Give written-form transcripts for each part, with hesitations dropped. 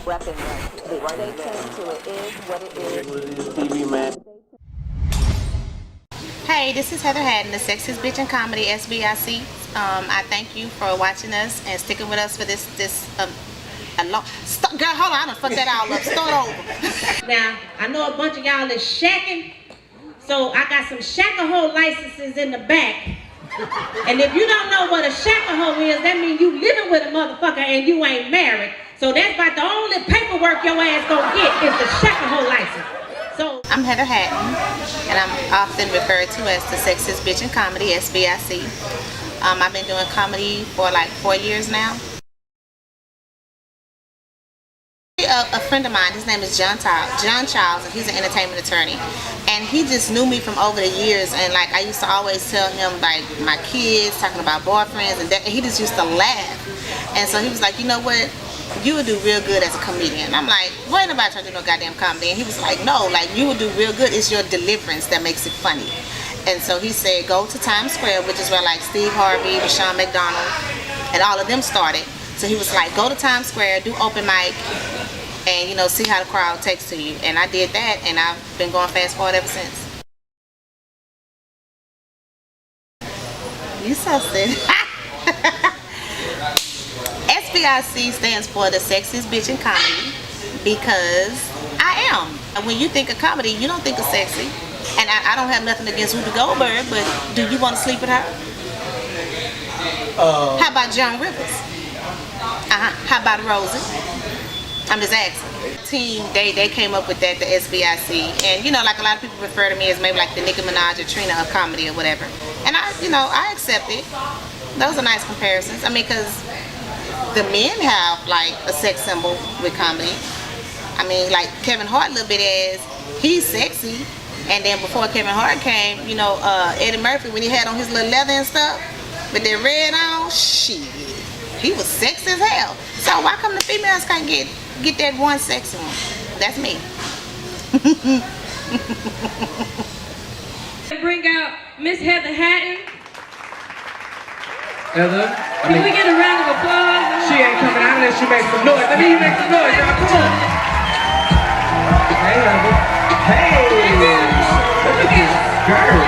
repping it. Stay tuned to It Is What It Is. TV, man. Hey, this is Heather Hatton, the Sexiest Bitch in Comedy, SBIC. I thank you for watching us and sticking with us for this girl, hold on, I done fucked that all up. Start over. Now, I know a bunch of y'all is shacking, so I got some shack-a-hole licenses in the back. And if you don't know what a shack-a-hole is, that means you living with a motherfucker and you ain't married. So that's about the only paperwork your ass gonna get is the shack-a-hole license. So I'm Heather Hatton, and I'm often referred to as the Sexiest Bitch in Comedy, SBIC. I've been doing comedy for like 4 years now. A friend of mine, his name is John Childs, and he's an entertainment attorney, and he just knew me from over the years, and like I used to always tell him like my kids, talking about boyfriends, and he just used to laugh. And so he was like, you know what, you would do real good as a comedian. And I'm like, well, ain't nobody trying to do no goddamn comedy. And he was like, no, like you would do real good. It's your deliverance that makes it funny. And so he said, go to Times Square, which is where like Steve Harvey, Sean McDonald, and all of them started. So he was like, go to Times Square, do open mic, and you know, see how the crowd takes to you. And I did that, and I've been going fast forward ever since. You so silly. SBIC stands for the Sexiest Bitch in Comedy because I am. And when you think of comedy, you don't think of sexy. And I don't have nothing against Whoopi Goldberg, but do you want to sleep with her? How about Joan Rivers? How about Rosie? I'm just asking. Team, they came up with that, the SBIC, and you know, like a lot of people refer to me as maybe like the Nicki Minaj or Trina of comedy or whatever. And I accept it. Those are nice comparisons. I mean, because the men have like a sex symbol with comedy. I mean, like Kevin Hart, little bit as he's sexy. And then before Kevin Hart came, you know, Eddie Murphy, when he had on his little leather and stuff with that red on, shit, he was sexy as hell. So why come the females can't get that one sexy one? That's me. Bring out Miss Heather Hatton. Heather, Can we get a round of applause? she ain't coming out unless she makes some noise. Let me make some noise, y'all. Come on. Hey, Heather. Hey. Look at this girl.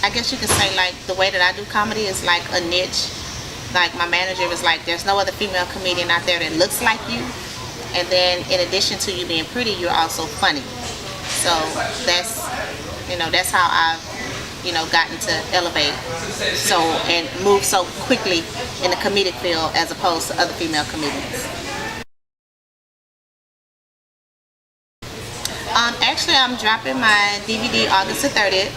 I guess you could say like the way that I do comedy is like a niche. Like my manager was like, there's no other female comedian out there that looks like you, and then in addition to you being pretty, you're also funny. So that's how I've gotten to elevate and move so quickly in the comedic field as opposed to other female comedians. Actually, I'm dropping my DVD August the 30th.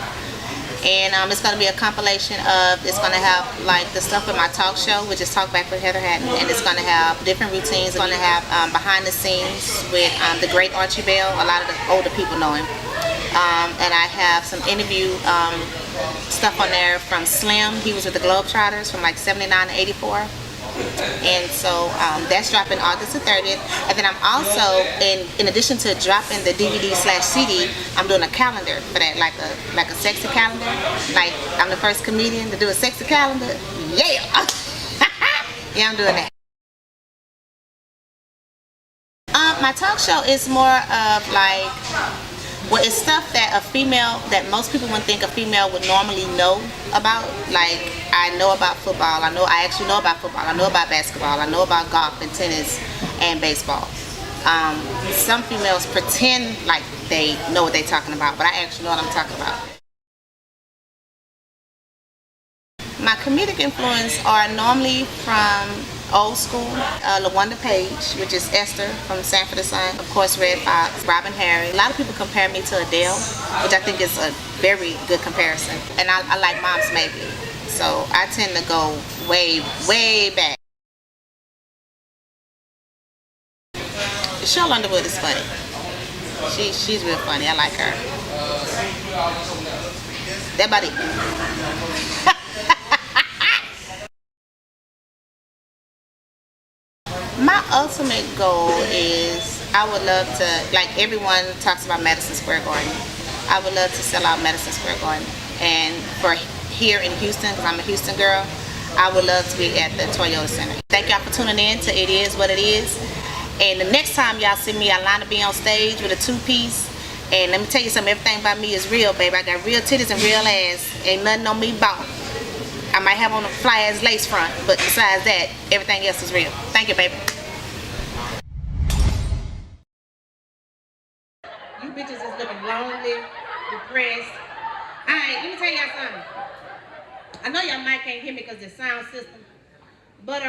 And it's going to be a compilation of, it's going to have like the stuff with my talk show, which is Talk Back with Heather Hatton, and it's going to have different routines. It's going to have behind the scenes with the great Archie Bell. A lot of the older people know him. And I have some interview stuff on there from Slim. He was with the Globetrotters from like 79 to 84. And so that's dropping August the 30th. And then I'm also, in addition to dropping the DVD/CD, I'm doing a calendar for that, like a sexy calendar. Like I'm the first comedian to do a sexy calendar. Yeah! Yeah, I'm doing that. My talk show is more of like, well, it's stuff that that most people wouldn't think a female would normally know about. Like, I know about football. I actually know about football. I know about basketball. I know about golf and tennis and baseball. Some females pretend like they know what they're talking about, but I actually know what I'm talking about. My comedic influence are normally from old school, LaWanda Page, which is Esther from Sanford and Son, of course Red Fox, Robin Harris. A lot of people compare me to Adele, which I think is a very good comparison. And I like Moms Mabley, so I tend to go way, way back. Cheryl Underwood is funny. She's real funny. I like her. That about it. My ultimate goal is I would love to, like everyone talks about Madison Square Garden. I would love to sell out Madison Square Garden. And for here in Houston, because I'm a Houston girl, I would love to be at the Toyota Center. Thank y'all for tuning in to It Is What It Is. And the next time y'all see me, I line to be on stage with a two-piece. And let me tell you something, everything about me is real, baby. I got real titties and real ass. Ain't nothing on me bought. I might have on a fly-ass lace front, but besides that, everything else is real. Thank you, baby. You bitches is looking lonely, depressed. Alright, let me tell y'all something. I know y'all might can't hear me because the sound system, but